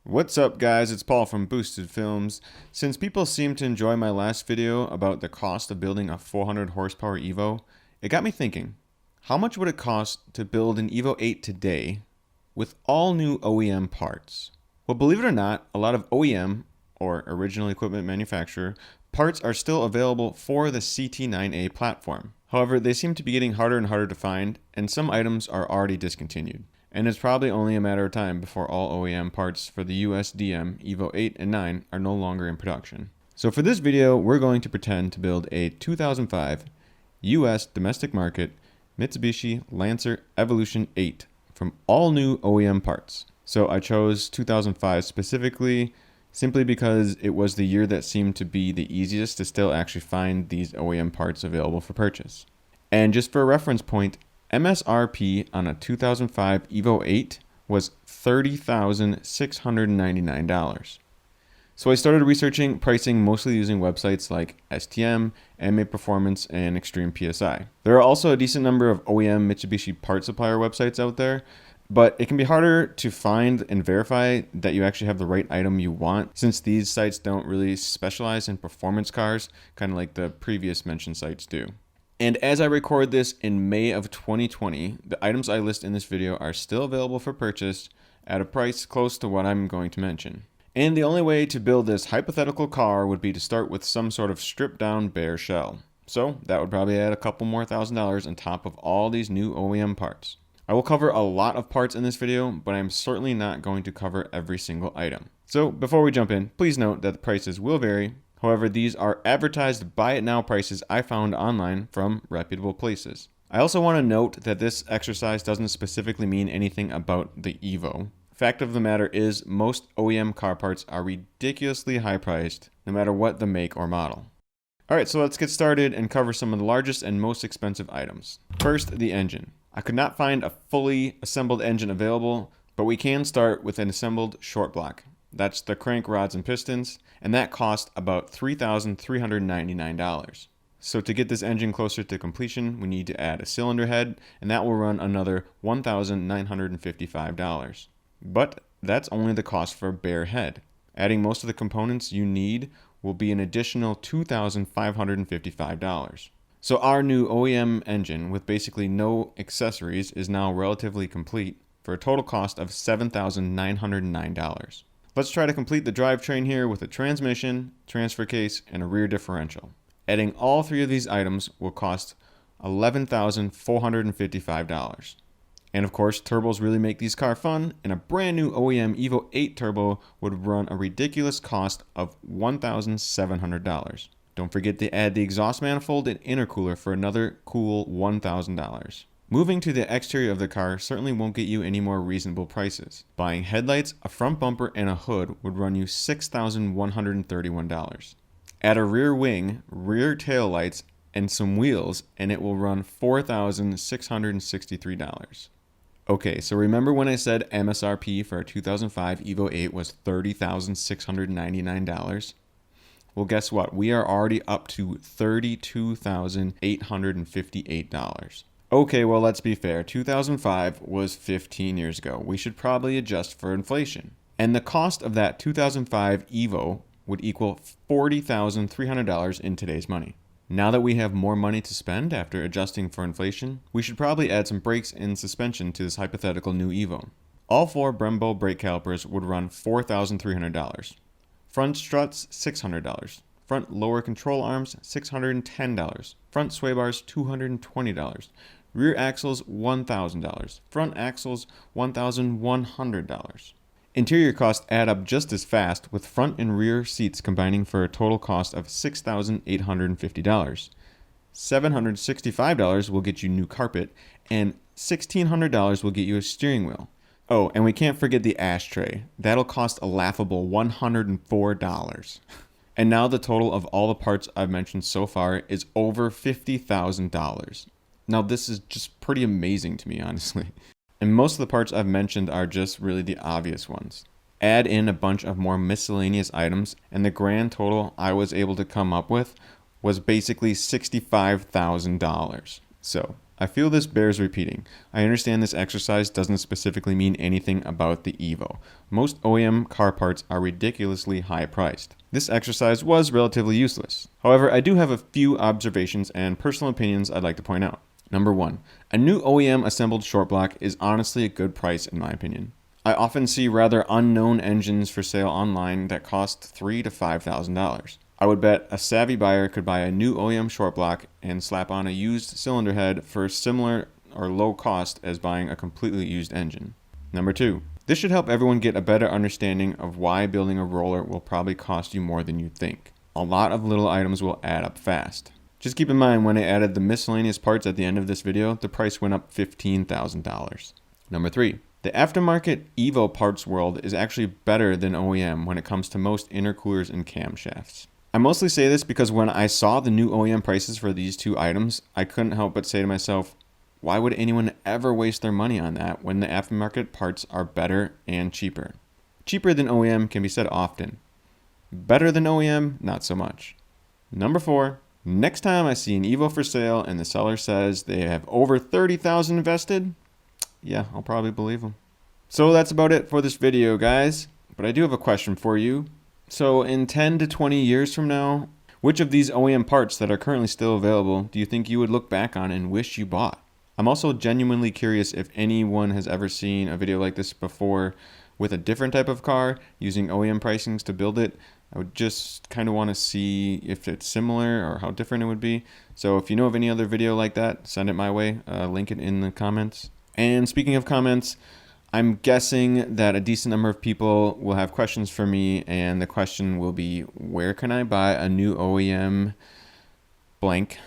What's up guys, it's Paul from Boosted Films. Since people seem to enjoy my last video about the cost of building a 400 horsepower EVO, it got me thinking, how much would it cost to build an EVO 8 today with all new OEM parts? Well, believe it or not, a lot of OEM, or original equipment manufacturer, parts are still available for the CT9A platform. However, they seem to be getting harder and harder to find, and some items are already discontinued. And it's probably only a matter of time before all OEM parts for the USDM EVO 8 and 9 are no longer in production. So for this video, we're going to pretend to build a 2005 US domestic market Mitsubishi Lancer Evolution 8 from all new OEM parts. So I chose 2005 specifically simply because it was the year that seemed to be the easiest to still actually find these OEM parts available for purchase. And just for a reference point, MSRP on a 2005 EVO 8 was $30,699. So I started researching pricing mostly using websites like STM, MA Performance, and Extreme PSI. There are also a decent number of OEM Mitsubishi part supplier websites out there, but it can be harder to find and verify that you actually have the right item you want, since these sites don't really specialize in performance cars, kind of like the previous mentioned sites do. And as I record this in May of 2020, the items I list in this video are still available for purchase at a price close to what I'm going to mention. And the only way to build this hypothetical car would be to start with some sort of stripped down bare shell. So that would probably add a couple more $1,000s on top of all these new OEM parts. I will cover a lot of parts in this video, but I'm certainly not going to cover every single item. So before we jump in, please note that the prices will vary. However, these are advertised buy it now prices I found online from reputable places. I also want to note that this exercise doesn't specifically mean anything about the EVO. Fact of the matter is, most OEM car parts are ridiculously high priced, no matter what the make or model. Alright, so let's get started and cover some of the largest and most expensive items. First, the engine. I could not find a fully assembled engine available, but we can start with an assembled short block. That's the crank rods and pistons, and that cost about $3,399. So to get this engine closer to completion, we need to add a cylinder head, and that will run another $1,955. But that's only the cost for a bare head. Adding most of the components you need will be an additional $2,555. So our new OEM engine with basically no accessories is now relatively complete for a total cost of $7,909. Let's try to complete the drivetrain here with a transmission, transfer case, and a rear differential. Adding all three of these items will cost $11,455. And of course, turbos really make these cars fun, and a brand new OEM EVO 8 turbo would run a ridiculous cost of $1,700. Don't forget to add the exhaust manifold and intercooler for another cool $1,000. Moving to the exterior of the car certainly won't get you any more reasonable prices. Buying headlights, a front bumper, and a hood would run you $6,131. Add a rear wing, rear tail lights, and some wheels, and it will run $4,663. Okay, so remember when I said MSRP for our 2005 EVO 8 was $30,699? Well, guess what? We are already up to $32,858. Okay, well, let's be fair. 2005 was 15 years ago. We should probably adjust for inflation. And the cost of that 2005 EVO would equal $40,300 in today's money. Now that we have more money to spend after adjusting for inflation, we should probably add some brakes and suspension to this hypothetical new EVO. All four Brembo brake calipers would run $4,300. Front struts, $600. Front lower control arms, $610. Front sway bars, $220. Rear axles, $1,000. Front axles, $1,100. Interior costs add up just as fast, with front and rear seats combining for a total cost of $6,850. $765 will get you new carpet, and $1,600 will get you a steering wheel. Oh, and we can't forget the ashtray. That'll cost a laughable $104. And now the total of all the parts I've mentioned so far is over $50,000. Now this is just pretty amazing to me, honestly. And most of the parts I've mentioned are just really the obvious ones. Add in a bunch of more miscellaneous items, and the grand total I was able to come up with was basically $65,000. So I feel this bears repeating. I understand this exercise doesn't specifically mean anything about the EVO. Most OEM car parts are ridiculously high priced. This exercise was relatively useless. However, I do have a few observations and personal opinions I'd like to point out. Number 1. A new OEM assembled short block is honestly a good price in my opinion. I often see rather unknown engines for sale online that cost $3,000 to $5,000. I would bet a savvy buyer could buy a new OEM short block and slap on a used cylinder head for similar or low cost as buying a completely used engine. Number 2. This should help everyone get a better understanding of why building a roller will probably cost you more than you think. A lot of little items will add up fast. Just keep in mind when I added the miscellaneous parts at the end of this video, the price went up $15,000. Number 3. The aftermarket EVO parts world is actually better than OEM when it comes to most intercoolers and camshafts. I mostly say this because when I saw the new OEM prices for these two items, I couldn't help but say to myself, why would anyone ever waste their money on that when the aftermarket parts are better and cheaper? Cheaper than OEM can be said often. Better than OEM, not so much. Number 4, next time I see an EVO for sale and the seller says they have over $30,000 invested, yeah, I'll probably believe them. So that's about it for this video, guys. But I do have a question for you. So in 10 to 20 years from now, which of these OEM parts that are currently still available do you think you would look back on and wish you bought? I'm also genuinely curious if anyone has ever seen a video like this before with a different type of car using OEM pricings to build it. I would just kind of want to see if it's similar or how different it would be. So if you know of any other video like that, send it my way. Link it in the comments. And speaking of comments, I'm guessing that a decent number of people will have questions for me, and the question will be, where can I buy a new OEM blank?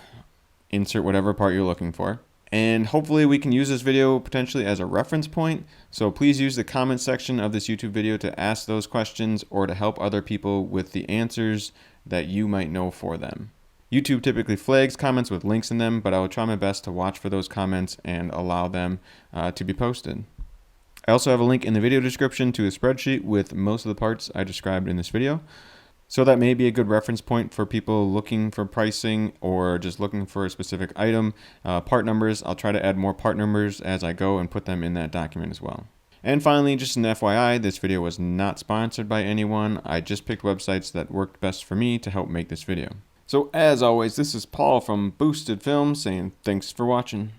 Insert whatever part you're looking for. And hopefully we can use this video potentially as a reference point. So please use the comment section of this YouTube video to ask those questions or to help other people with the answers that you might know for them. YouTube typically flags comments with links in them, but I will try my best to watch for those comments and allow them to be posted. I also have a link in the video description to a spreadsheet with most of the parts I described in this video. So that may be a good reference point for people looking for pricing or just looking for a specific item. Part numbers, I'll try to add more part numbers as I go and put them in that document as well. And finally, just an FYI, this video was not sponsored by anyone. I just picked websites that worked best for me to help make this video. So as always, this is Paul from Boosted Films saying thanks for watching.